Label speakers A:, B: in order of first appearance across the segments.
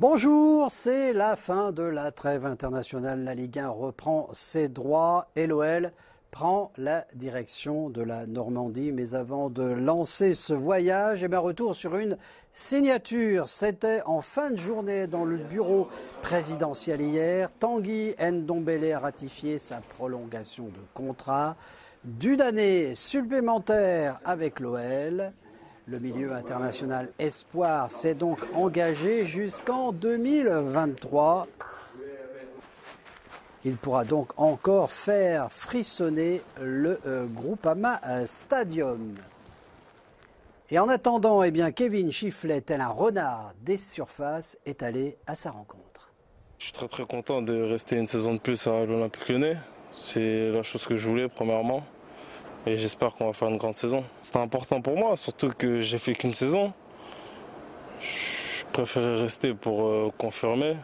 A: Bonjour, c'est la fin de la trêve internationale. La Ligue 1 reprend ses droits et l'OL prend la direction de la Normandie. Mais avant de lancer ce voyage, retour sur une signature. C'était en fin de journée dans le bureau présidentiel hier. Tanguy Ndombele a ratifié sa prolongation de contrat d'une année supplémentaire avec l'OL. Le milieu international espoir s'est donc engagé jusqu'en 2023. Il pourra donc encore faire frissonner le Groupama Stadium. Et en attendant, Kevin Chifflet, tel un renard des surfaces, est allé à sa rencontre.
B: Je suis très content de rester une saison de plus à l'Olympique Lyonnais. C'est la chose que je voulais premièrement. Et j'espère qu'on va faire une grande saison. C'est important pour moi, surtout que j'ai fait qu'une saison. Je préférais rester pour confirmer.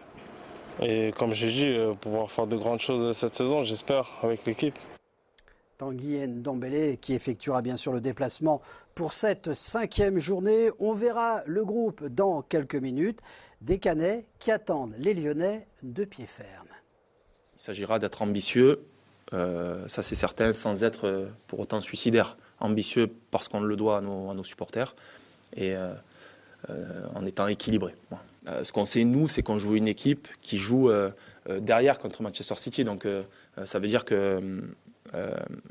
B: Et comme j'ai dit, pouvoir faire de grandes choses cette saison, j'espère, avec l'équipe.
A: Tanguy Ndombele qui effectuera bien sûr le déplacement pour cette 5e journée. On verra le groupe dans quelques minutes. Des Canets qui attendent les Lyonnais de pied ferme.
C: Il s'agira d'être ambitieux. Ça c'est certain, sans être pour autant suicidaire. Ambitieux parce qu'on le doit à nos supporters et en étant équilibré. Ce qu'on sait nous, c'est qu'on joue une équipe qui joue derrière contre Manchester City, donc ça veut dire que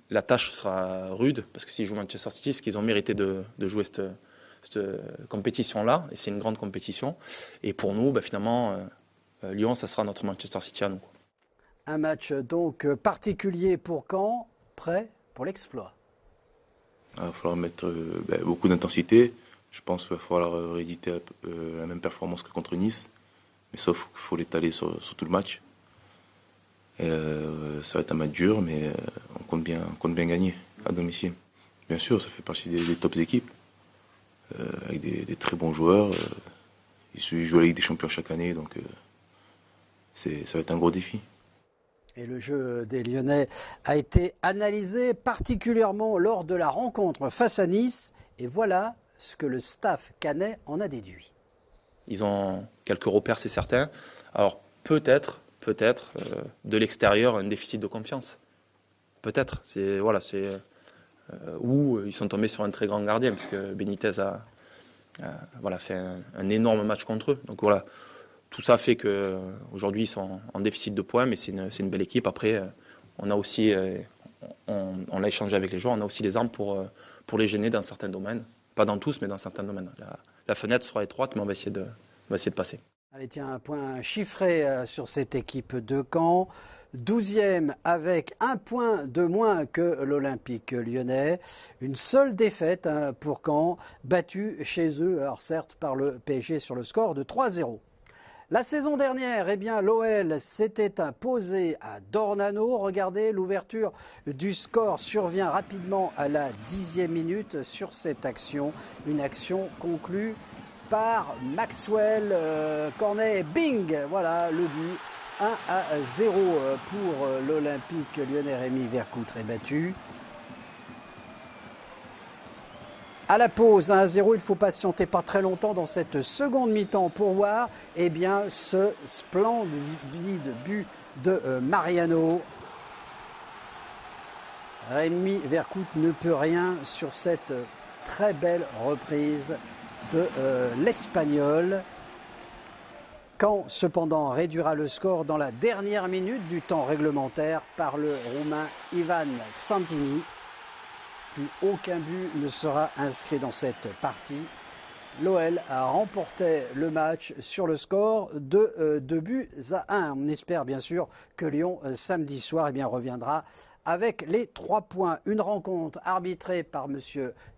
C: la tâche sera rude, parce que s'ils jouent Manchester City, c'est qu'ils ont mérité de jouer cette compétition-là, et c'est une grande compétition. Et pour nous, finalement, Lyon, ça sera notre Manchester City à nous.
A: Un match donc particulier pour Caen, prêt pour l'exploit.
D: Il va falloir mettre beaucoup d'intensité. Je pense qu'il va falloir rééditer la même performance que contre Nice. Mais sauf qu'il faut l'étaler sur tout le match. Ça va être un match dur, mais on compte bien gagner à domicile. Bien sûr, ça fait partie des tops équipes. Avec des très bons joueurs. Ils jouent à la Ligue des Champions chaque année, donc ça va être un gros défi.
A: Et le jeu des Lyonnais a été analysé particulièrement lors de la rencontre face à Nice. Et voilà ce que le staff canet en a déduit.
C: Ils ont quelques repères, c'est certain. Alors peut-être de l'extérieur un déficit de confiance. Peut-être. Ou ils sont tombés sur un très grand gardien, parce que Benitez a fait un énorme match contre eux. Donc voilà. Tout ça fait qu'aujourd'hui, ils sont en déficit de points, mais c'est une belle équipe. Après, on a aussi, on l'a échangé avec les joueurs, on a aussi les armes pour les gêner dans certains domaines. Pas dans tous, mais dans certains domaines. La fenêtre sera étroite, mais on va essayer de passer.
A: Allez, tiens, un point chiffré sur cette équipe de Caen. 12e avec un point de moins que l'Olympique lyonnais. Une seule défaite pour Caen, battue chez eux, alors certes par le PSG sur le score de 3-0. La saison dernière, l'OL s'était imposé à Dornano. Regardez, l'ouverture du score survient rapidement à la 10e minute sur cette action. Une action conclue par Maxwell Cornet. Bing, voilà le but. 1-0 pour l'Olympique lyonnais. Rémi Vercoutre est battu. À la pause, 1-0, il faut patienter pas très longtemps dans cette seconde mi-temps pour voir ce splendide but de Mariano. Rémi Vercoutre ne peut rien sur cette très belle reprise de l'Espagnol. Caen, cependant, réduira le score dans la dernière minute du temps réglementaire par le Roumain Ivan Santini. Plus aucun but ne sera inscrit dans cette partie. L'OL a remporté le match sur le score de 2-1. On espère bien sûr que Lyon, samedi soir, reviendra avec les 3 points. Une rencontre arbitrée par M.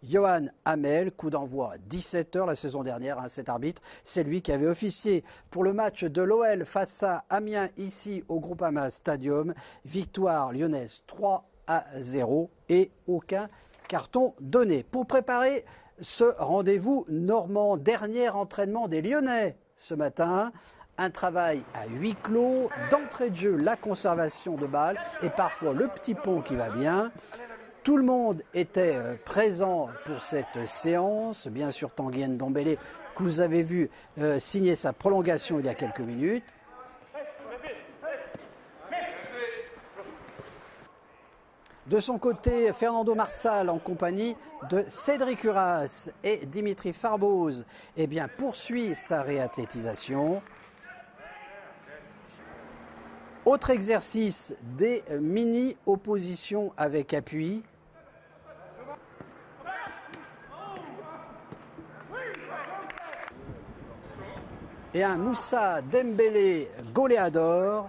A: Johan Hamel, coup d'envoi 17h la saison dernière. Cet arbitre, c'est lui qui avait officié pour le match de l'OL face à Amiens ici au Groupama Stadium. Victoire lyonnaise 3-0 et aucun carton donné. Pour préparer ce rendez-vous normand, dernier entraînement des Lyonnais ce matin. Un travail à huis clos, d'entrée de jeu, la conservation de balles et parfois le petit pont qui va bien. Tout le monde était présent pour cette séance. Bien sûr, Tanguy Ndombele, que vous avez vu signer sa prolongation il y a quelques minutes. De son côté, Fernando Marsal, en compagnie de Cédric Uras et Dimitri Farboz, eh bien, poursuit sa réathlétisation. Autre exercice, des mini-oppositions avec appui. Et un Moussa Dembélé goléador.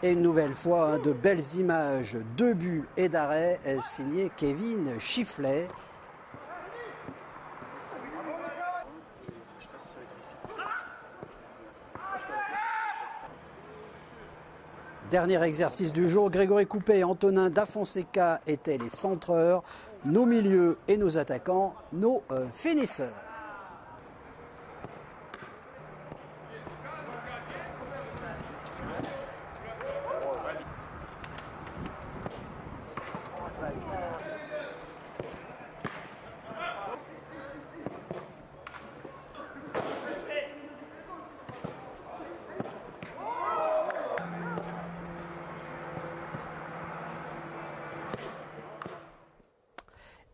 A: Et une nouvelle fois, de belles images de buts et d'arrêts signé Kevin Chifflet. Dernier exercice du jour, Grégory Coupet et Antonin Da Fonseca étaient les centreurs, nos milieux et nos attaquants, nos finisseurs.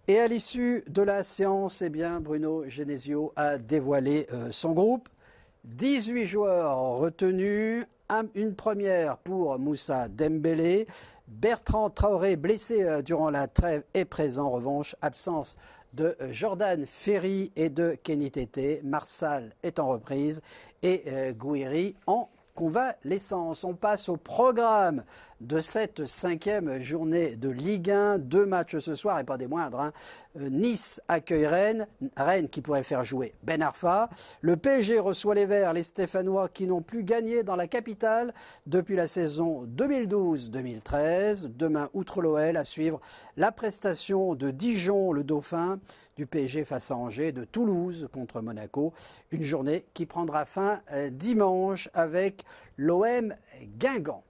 A: Et à l'issue de la séance, eh bien, Bruno Genesio a dévoilé son groupe. 18 joueurs retenus, une première pour Moussa Dembélé. Bertrand Traoré, blessé durant la trêve, est présent. En revanche, absence de Jordan Ferry et de Kenny Tété. Marsal est en reprise et Gouiri en convalescence. On passe au programme de cette 5e journée de Ligue 1. 2 matchs ce soir et pas des moindres. Nice accueille Rennes. Rennes qui pourrait faire jouer Ben Arfa. Le PSG reçoit les Verts, les Stéphanois qui n'ont plus gagné dans la capitale depuis la saison 2012-2013. Demain, outre l'OL, à suivre la prestation de Dijon, le Dauphin, du PSG face à Angers, de Toulouse contre Monaco. Une journée qui prendra fin dimanche avec l'OM Guingamp.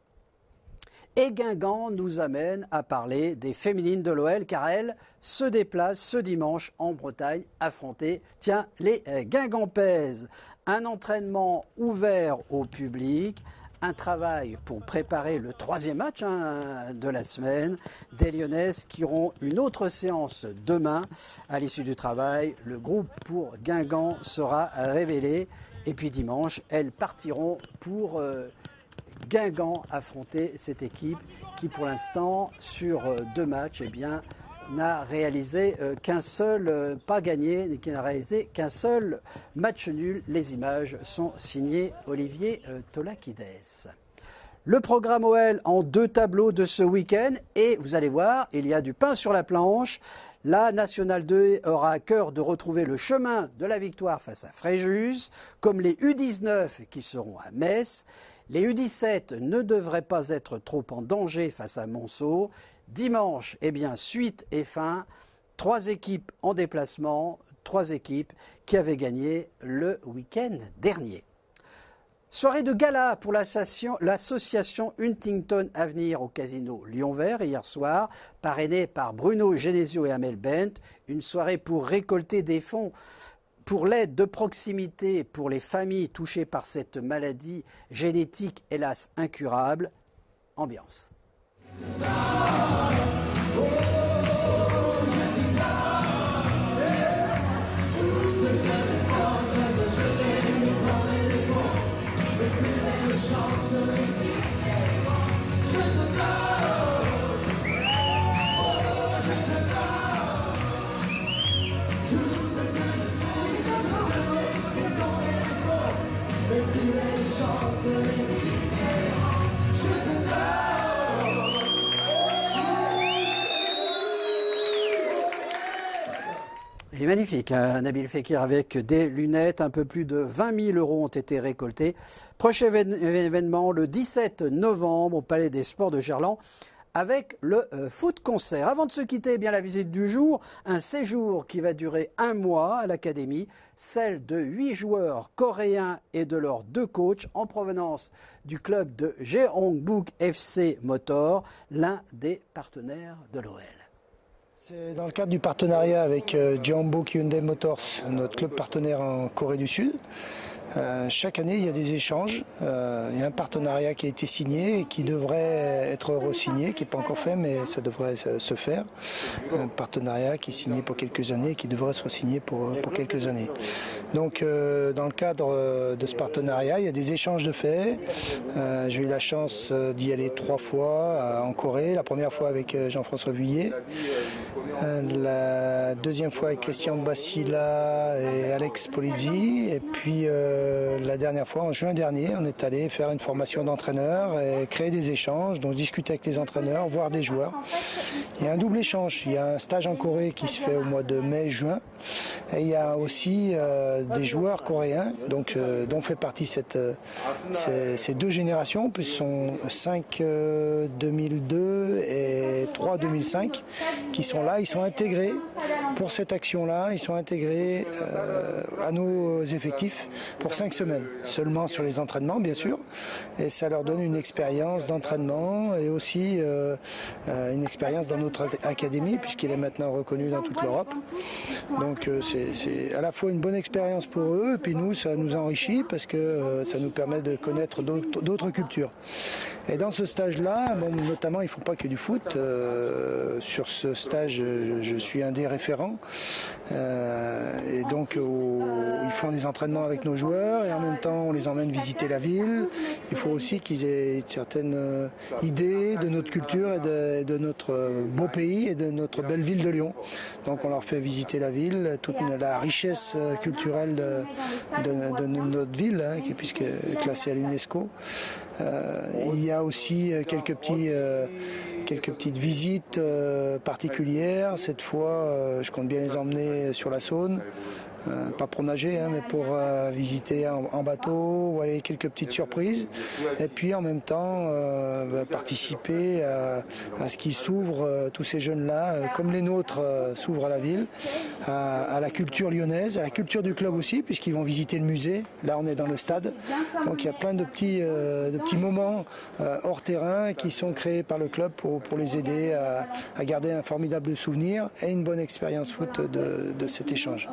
A: Et Guingamp nous amène à parler des féminines de l'OL car elles se déplacent ce dimanche en Bretagne affronter, les Guingampaises. Un entraînement ouvert au public, un travail pour préparer le 3e match de la semaine. Des Lyonnaises qui auront une autre séance demain. À l'issue du travail, le groupe pour Guingamp sera révélé. Et puis dimanche, elles partiront pour Guingamp affronter cette équipe qui pour l'instant sur 2 matchs eh bien, n'a réalisé qu'un seul, pas gagné, qui n'a réalisé qu'un seul match nul. Les images sont signées Olivier Tolakides. Le programme OL en 2 tableaux de ce week-end et vous allez voir, il y a du pain sur la planche. La Nationale 2 aura à cœur de retrouver le chemin de la victoire face à Fréjus, comme les U19 qui seront à Metz. Les U17 ne devraient pas être trop en danger face à Monceau. Dimanche, eh bien, suite et fin, 3 équipes en déplacement, 3 équipes qui avaient gagné le week-end dernier. Soirée de gala pour l'association Huntington Avenir au Casino Lyon-Vert hier soir, parrainée par Bruno Genesio et Amel Bent. Une soirée pour récolter des fonds pour l'aide de proximité pour les familles touchées par cette maladie génétique hélas incurable. Ambiance. Il est magnifique, Nabil Fekir avec des lunettes. Un peu plus de 20 000 € ont été récoltés. Prochain événement le 17 novembre au Palais des Sports de Gerland avec le foot concert. Avant de se quitter, eh bien, la visite du jour, un séjour qui va durer 1 mois à l'académie, celle de 8 joueurs coréens et de leurs 2 coachs en provenance du club de Jeongbuk FC Motor, l'un des partenaires de l'OL.
E: C'est dans le cadre du partenariat avec Jeonbuk Hyundai Motors, notre club partenaire en Corée du Sud. Chaque année, il y a des échanges. Il y a un partenariat qui a été signé et qui devrait être re-signé, qui n'est pas encore fait, mais ça devrait se faire. Un partenariat qui est signé pour quelques années et qui devrait se re-signer pour quelques années. Donc, dans le cadre de ce partenariat, il y a des échanges de faits. J'ai eu la chance d'y aller 3 fois en Corée. La première fois avec Jean-François Vuillet. La deuxième fois avec Christian Bassila et Alex Polizzi. Et puis la dernière fois, en juin dernier, on est allé faire une formation d'entraîneur et créer des échanges, donc discuter avec les entraîneurs, voir des joueurs. Il y a un double échange. Il y a un stage en Corée qui se fait au mois de mai-juin. Et il y a aussi des joueurs coréens, donc, dont fait partie ces 2 générations, puis ce sont 5 2002 et 3 2005 qui sont là. Ils sont intégrés pour cette action-là, ils sont intégrés à nos effectifs pour 5 semaines, seulement sur les entraînements bien sûr, et ça leur donne une expérience d'entraînement et aussi une expérience dans notre académie puisqu'il est maintenant reconnu dans toute l'Europe. Donc c'est à la fois une bonne expérience pour eux et puis nous ça nous enrichit parce que ça nous permet de connaître d'autres cultures. Et dans ce stage-là, bon, notamment il ne faut pas que du foot. Sur ce stage, je suis un des référents. Et donc ils font des entraînements avec nos joueurs et en même temps on les emmène visiter la ville. Il faut aussi qu'ils aient certaines idées de notre culture et de notre beau pays et de notre belle ville de Lyon. Donc on leur fait visiter la ville, toute la richesse culturelle de notre ville, hein, puisque classée à l'UNESCO. Il y a aussi quelques petites visites particulières. Cette fois, je compte bien les emmener sur la Saône. Pas pour nager, hein, mais pour visiter en bateau ou aller quelques petites surprises. Et puis en même temps participer à ce qui s'ouvre, tous ces jeunes-là, comme les nôtres s'ouvrent à la ville, à la culture lyonnaise, à la culture du club aussi, puisqu'ils vont visiter le musée. Là on est dans le stade. Donc il y a plein de petits moments hors terrain qui sont créés par le club pour les aider à garder un formidable souvenir et une bonne expérience foot de cet échange.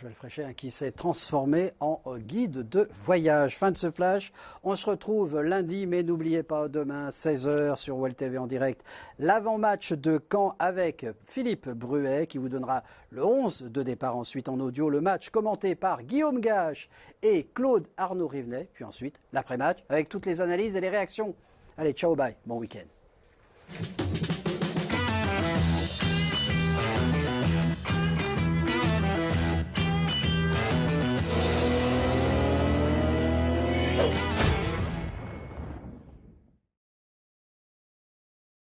A: Joël Fréchet, hein, qui s'est transformé en guide de voyage. Fin de ce flash. On se retrouve lundi, mais n'oubliez pas, demain, 16h sur World TV en direct, l'avant-match de Caen avec Philippe Bruet, qui vous donnera le 11 de départ ensuite en audio. Le match commenté par Guillaume Gache et Claude Arnaud Rivenet. Puis ensuite, l'après-match avec toutes les analyses et les réactions. Allez, ciao, bye, bon week-end.